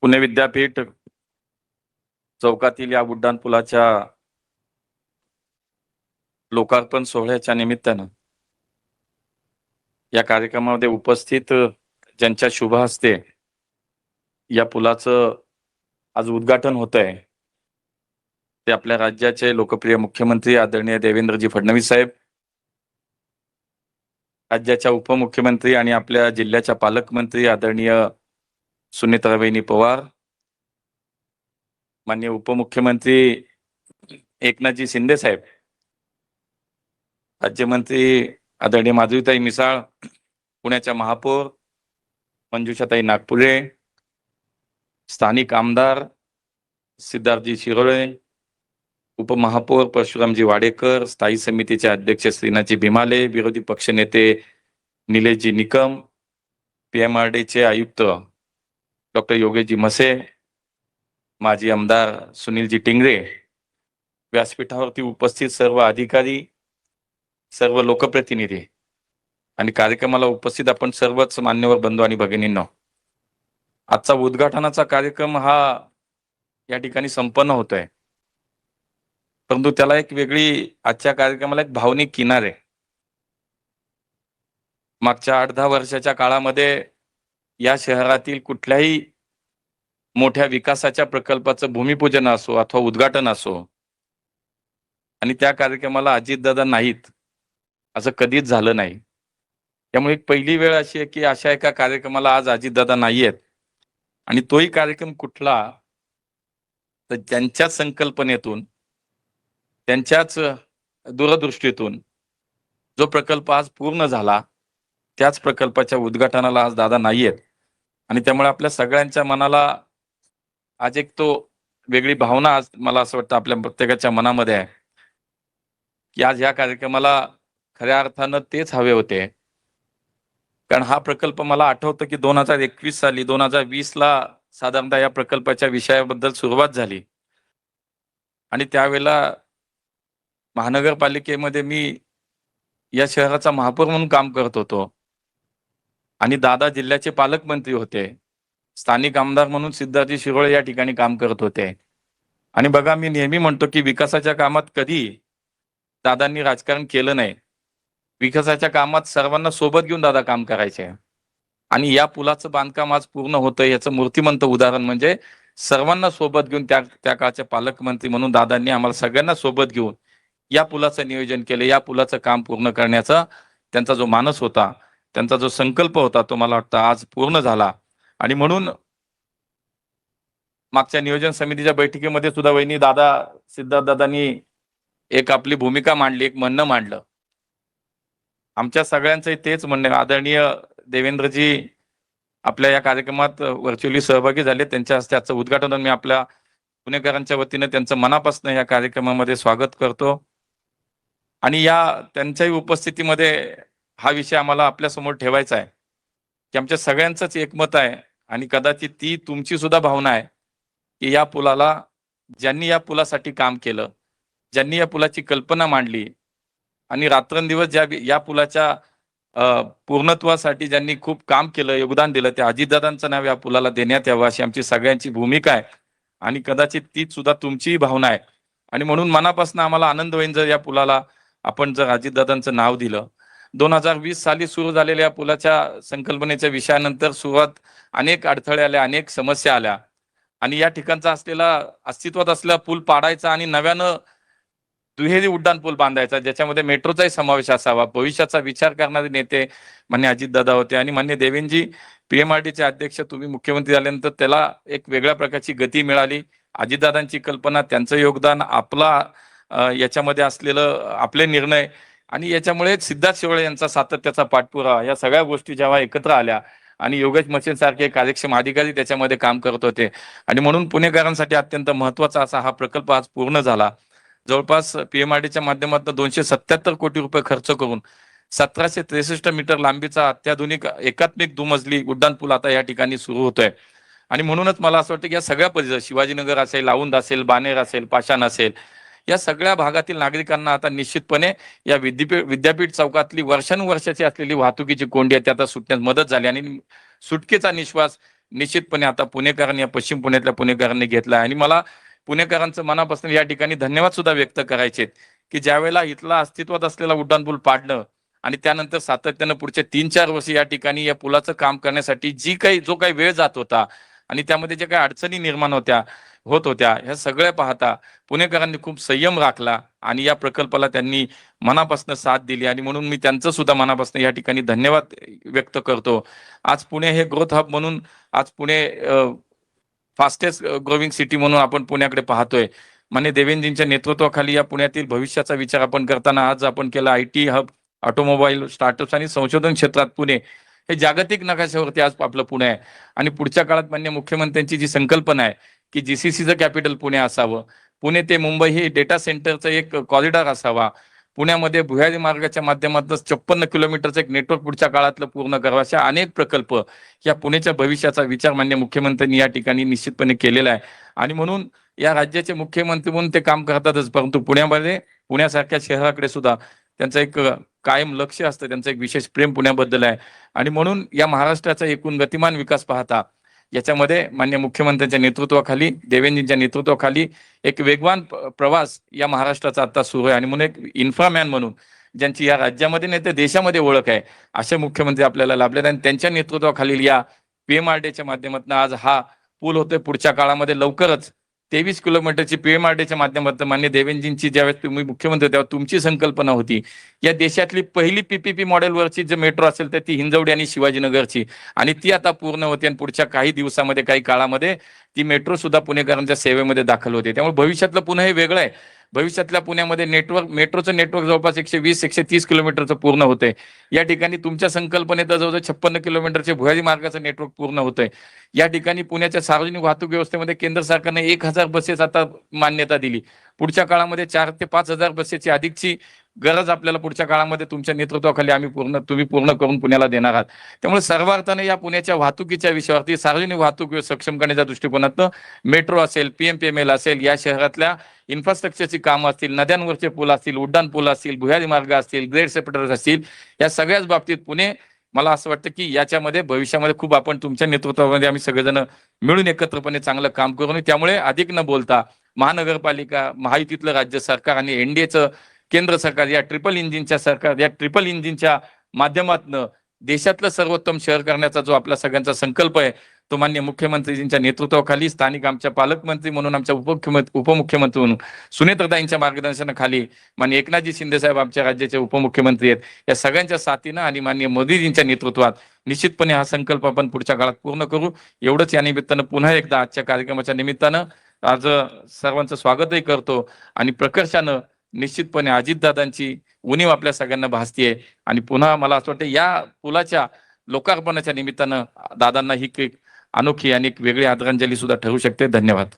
पुणे विद्यापीठ चौकातील या उड्डाणपुलाच्या लोकार्पण सोहळ्याच्या निमित्तानं या कार्यक्रमामध्ये उपस्थित ज्यांच्या शुभ हस्ते या पुलाचं आज उद्घाटन होत आहे ते आपल्या राज्याचे लोकप्रिय मुख्यमंत्री आदरणीय देवेंद्रजी फडणवीस साहेब, राज्याच्या उपमुख्यमंत्री आणि आपल्या जिल्ह्याच्या पालकमंत्री आदरणीय सुनेत्राबाई पवार, माननीय उपमुख्यमंत्री एकनाथजी शिंदे साहेब, राज्यमंत्री आदरणीय माधुरीताई मिसाळ, पुण्याच्या महापौर मंजुषाताई नागपुरे, स्थानिक आमदार सिद्धार्थजी शिरोळे, उपमहापौर परशुरामजी वाडेकर, स्थायी समितीचे अध्यक्ष श्रीनाथजी भीमाले, विरोधी पक्षनेते निलेशजी निकम, पीएमआरडीचे आयुक्त डॉक्टर योगेशजी मसे, माजी आमदार सुनीलजी टिंगरे, व्यासपीठावरती उपस्थित सर्व अधिकारी, सर्व लोकप्रतिनिधी आणि कार्यक्रमाला उपस्थित आपण सर्वच मान्यवर बंधू आणि भगिनींनो, आजचा उद्घाटनाचा कार्यक्रम हा या ठिकाणी संपन्न होत आहे, परंतु त्याला एक वेगळी आजच्या कार्यक्रमाला एक भावनिक किनार आहे. मागच्या 8-10 वर्षाच्या काळामध्ये या शहरातील कुठल्याही मोठ्या विकासाच्या प्रकल्पाचं भूमिपूजन असो अथवा उद्घाटन असो आणि त्या कार्यक्रमाला अजितदादा नाहीत असं कधीच झालं नाही. त्यामुळे एक पहिली वेळ अशी आहे की अशा एका कार्यक्रमाला आज अजितदादा नाहीयेत आणि तोही कार्यक्रम कुठला तर त्यांच्याच संकल्पनेतून, त्यांच्याच दूरदृष्टीतून जो प्रकल्प आज पूर्ण झाला त्याच प्रकल्पाच्या उद्घाटनाला आज दादा नाहीयेत आणि त्यामुळे आपल्या सगळ्यांच्या मनाला आज एक तो वेगळी भावना आज मला असं वाटतं आपल्या प्रत्येकाच्या मनामध्ये आहे की आज या कार्यक्रमाला खऱ्या अर्थानं तेच हवे होते. कारण हा प्रकल्प मला आठवतं की 2021 साली 2020 ला साधारणतः या प्रकल्पाच्या विषयाबद्दल सुरुवात झाली आणि त्यावेळेला महानगरपालिकेमध्ये मी या शहराचा महापौर म्हणून काम करत होतो आणि दादा जिल्ह्याचे पालकमंत्री होते, स्थानिक आमदार म्हणून सिद्धार्थजी शिरोळे या ठिकाणी काम करत होते. आणि बघा, मी नेहमी म्हणतो की विकासाच्या कामात कधी दादांनी राजकारण केलं नाही. विकासाच्या कामात सर्वांना सोबत घेऊन दादा काम करायचे आणि या पुलाचं बांधकाम आज पूर्ण होतं याचं मूर्तिमंत उदाहरण म्हणजे सर्वांना सोबत घेऊन त्या काळचे पालकमंत्री म्हणून दादांनी आम्हाला सगळ्यांना सोबत घेऊन या पुलाचं नियोजन केलं. या पुलाचं काम पूर्ण करण्याचा त्यांचा जो मानस होता, त्यांचा जो संकल्प होता तो मला वाटतं आज पूर्ण झाला. आणि म्हणून मागच्या नियोजन समितीच्या बैठकीमध्ये सुद्धा वहिनी दादा सिद्धार्थ दादांनी एक आपली भूमिका मांडली, एक म्हणणं मांडलं. आमच्या सगळ्यांचं तेच म्हणणं, आदरणीय देवेंद्रजी आपल्या या कार्यक्रमात व्हर्च्युअली सहभागी झाले, त्यांच्या हस्ते आजचं उद्घाटन मी आपल्या पुणेकरांच्या वतीने त्यांचं मनापासून या कार्यक्रमामध्ये स्वागत करतो. आणि या त्यांच्याही उपस्थितीमध्ये हा विषय आम्हाला आपल्या समोर ठेवायचा आहे की आमच्या सगळ्यांचंच एकमत आहे आणि कदाचित ती तुमची सुद्धा भावना आहे की या पुलाला, ज्यांनी या पुलासाठी काम केलं, ज्यांनी या पुलाची कल्पना मांडली आणि रात्रंदिवस या पुलाच्या पूर्णत्वासाठी ज्यांनी खूप काम केलं, योगदान दिलं, त्या अजितदादांचं नाव या पुलाला देण्यात यावं अशी आमची सगळ्यांची भूमिका आहे आणि कदाचित तीच सुद्धा तुमचीही भावना आहे. आणि म्हणून मनापासून आम्हाला आनंद होईल जर या पुलाला आपण जर अजितदादांचं नाव दिलं. 2020 साली सुरू झालेल्या या पुलाच्या संकल्पनेच्या विषयानंतर सुरुवात अनेक अडथळे आले, अनेक समस्या आल्या आणि या ठिकाणचा अस्तित्वात असलेला पूल पाडायचा आणि नव्यानं दुहेरी उड्डाण पूल बांधायचा ज्याच्यामध्ये मेट्रोचाही समावेश असावा. भविष्याचा विचार करणारे नेते मान्य अजितदादा होते आणि मान्य देवेंद्रजी पीएमआरडीचे अध्यक्ष, तुम्ही मुख्यमंत्री झाल्यानंतर त्याला एक वेगळ्या प्रकारची गती मिळाली. अजितदादांची कल्पना, त्यांचं योगदान, आपला याच्यामध्ये असलेलं आपले निर्णय आणि याच्यामुळे सिद्धार्थ शिरोळे यांचा सातत्याचा पाठपुरावा, या सगळ्या गोष्टी जेव्हा एकत्र आल्या आणि योगेश मसे सारखे कार्यक्षम अधिकारी त्याच्यामध्ये काम करत होते आणि म्हणून पुणेकरांसाठी अत्यंत महत्वाचा असा हा प्रकल्प आज पूर्ण झाला. जवळपास पीएमआरडीच्या माध्यमातून 277 कोटी रुपये खर्च करून 1763 मीटर लांबीचा अत्याधुनिक एकात्मिक दुमजली उड्डाण पूल आता या ठिकाणी सुरू होतोय. आणि म्हणूनच मला असं वाटतं की या सगळ्या परिसर, शिवाजीनगर असेल, औंध असेल, बाणेर असेल, पाषाण असेल, या सगळ्या भागातील नागरिकांना आता निश्चितपणे या विद्यापीठ चौकातली वर्षानुवर्षाची असलेली वाहतुकीची कोंडी आहे ती आता सुटण्यास मदत झाली आणि सुटकेचा निश्वास निश्चितपणे आता पुणेकरांनी, या पश्चिम पुण्यातल्या पुणेकरांनी घेतला आणि मला पुणेकरांचं मनापासून या ठिकाणी धन्यवाद सुद्धा व्यक्त करायचे की ज्यावेळेला इथला अस्तित्वात असलेला उड्डाणपूल पाडणं आणि त्यानंतर सातत्यानं पुढचे 3-4 वर्ष या ठिकाणी या पुलाचं काम करण्यासाठी जो काही वेळ जात होता आणि त्यामध्ये ज्या काही अडचणी निर्माण होत होत्या, ह्या सगळ्या पाहता पुणेकरांनी खूप संयम राखला आणि या प्रकल्पाला त्यांनी मनापासून साथ दिली आणि म्हणून मी त्यांचं सुद्धा मनापासून या ठिकाणी धन्यवाद व्यक्त करतो. आज पुणे हे ग्रोथ हब म्हणून, आज पुणे फास्टेस्ट ग्रोविंग सिटी म्हणून आपण पुण्याकडे पाहतोय. माननीय देवेंद्रजींच्या नेतृत्वाखाली या पुण्यातील भविष्याचा विचार आपण करताना आज आपण केला IT हब, ऑटोमोबाईल, स्टार्टअप्स आणि संशोधन क्षेत्रात पुणे हे जागतिक नकाशावरती आज आपलं पुणे आहे. आणि पुढच्या काळात माननीय मुख्यमंत्र्यांची जी संकल्पना आहे की GCCचं कॅपिटल पुणे असावं, पुणे ते मुंबई हे डेटा सेंटरचं एक कॉरिडॉर असावा, पुण्यामध्ये भुयारी मार्गाच्या माध्यमातून 56 किलोमीटरचं एक नेटवर्क पुढच्या काळातलं पूर्ण करावं, अशा अनेक प्रकल्प या पुण्याच्या भविष्याचा विचार माननीय मुख्यमंत्र्यांनी या ठिकाणी निश्चितपणे केलेला आहे. आणि म्हणून या राज्याचे मुख्यमंत्री म्हणून ते काम करतातच, परंतु पुण्यासारख्या शहराकडे सुद्धा त्यांचं एक कायम लक्ष असतं, त्यांचं एक विशेष प्रेम पुण्याबद्दल आहे. आणि म्हणून या महाराष्ट्राचा एकूण गतिमान विकास पाहता याच्यामध्ये माननीय मुख्यमंत्र्यांच्या नेतृत्वाखाली, देवेंद्रजींच्या नेतृत्वाखाली एक वेगवान प्रवास या महाराष्ट्राचा आता सुरू आहे. आणि म्हणून एक इन्फ्रामॅन म्हणून ज्यांची या राज्यामध्ये नाही तर देशामध्ये ओळख आहे, असे मुख्यमंत्री आपल्याला लाभलेत. आणि त्यांच्या नेतृत्वाखालील या PMRDच्या माध्यमातून आज हा पूल होतोय. पुढच्या काळामध्ये लवकरच 23 किलोमीटरची PMRDच्या माध्यमातून माननीय देवेंद्रजींची ज्यावेळेस तुम्ही मुख्यमंत्री तेव्हा तुमची संकल्पना होती या देशातली पहिली PPP मॉडेलवरची जे मेट्रो असेल तर ती हिंजवडी आणि शिवाजीनगरची, आणि ती आता पूर्ण होते आणि पुढच्या काही दिवसामध्ये, काही काळामध्ये ती मेट्रो सुद्धा पुणेकरांच्या सेवेमध्ये दाखल होते. त्यामुळे भविष्यातलं पुणे हे वेगळं आहे. भविष्यातल्या पुण्यामध्ये मेट्रोचं नेटवर्क जवळपास 120-130 किलोमीटरचं पूर्ण होतंय. या ठिकाणी तुमच्या संकल्पनेत जवळजवळ 56 किलोमीटरचे भुयारी मार्गाचं नेटवर्क पूर्ण होतंय. या ठिकाणी पुण्याच्या सार्वजनिक वाहतूक व्यवस्थेमध्ये केंद्र सरकारने 1000 बसेस आता मान्यता दिली. पुढच्या काळामध्ये 4 ते 5000 बसेसची अधिकची गरज आपल्याला पुढच्या काळामध्ये तुमच्या नेतृत्वाखाली तुम्ही पूर्ण करून पुण्याला देणार आहात. त्यामुळे सर्वार्थाने या पुण्याच्या वाहतुकीच्या विषयावरती, सार्वजनिक वाहतूक सक्षम करण्याच्या दृष्टिकोनातून मेट्रो असेल, PMPML असेल, या शहरातल्या इन्फ्रास्ट्रक्चरची कामं असतील, नद्यांवरचे पूल असतील, उड्डाण पूल असतील, भुयारी मार्ग असतील, ग्रेड सेपरेटर्स असतील, या सगळ्याच बाबतीत पुणे, मला असं वाटतं की याच्यामध्ये भविष्यामध्ये खूप आपण तुमच्या नेतृत्वामध्ये आम्ही सगळेजण मिळून एकत्रपणे चांगलं काम करू. त्यामुळे अधिक न बोलता महानगरपालिका, महायुतीतलं राज्य सरकार आणि NDAचं केंद्र सरकार, या ट्रिपल इंजिनच्या माध्यमातून देशातलं सर्वोत्तम शहर करण्याचा जो आपला सगळ्यांचा संकल्प आहे, तो माननीय मुख्यमंत्रीजींच्या नेतृत्वाखाली, स्थानिक आमच्या पालकमंत्री म्हणून, आमच्या उपमुख्यमंत्री म्हणून सुनेत्रताईंच्या मार्गदर्शनाखाली माननीय एकनाथजी शिंदे साहेब आमच्या राज्याचे उपमुख्यमंत्री आहेत, या सगळ्यांच्या साथीनं आणि माननीय मोदीजींच्या नेतृत्वात निश्चितपणे हा संकल्प आपण पुढच्या काळात पूर्ण करू. एवढंच या निमित्तानं पुन्हा एकदा आजच्या कार्यक्रमाच्या निमित्तानं आज सर्वांचं स्वागतही करतो. आणि प्रकर्षानं निश्चितपणे अजितदादांची उणीव आपल्या सगळ्यांना भासतीये. आणि पुन्हा मला असं वाटतं या पुलाच्या लोकार्पणाच्या निमित्तानं दादांना ही अनोखी आणि एक वेगळी आदरांजली सुद्धा ठरू शकते. धन्यवाद.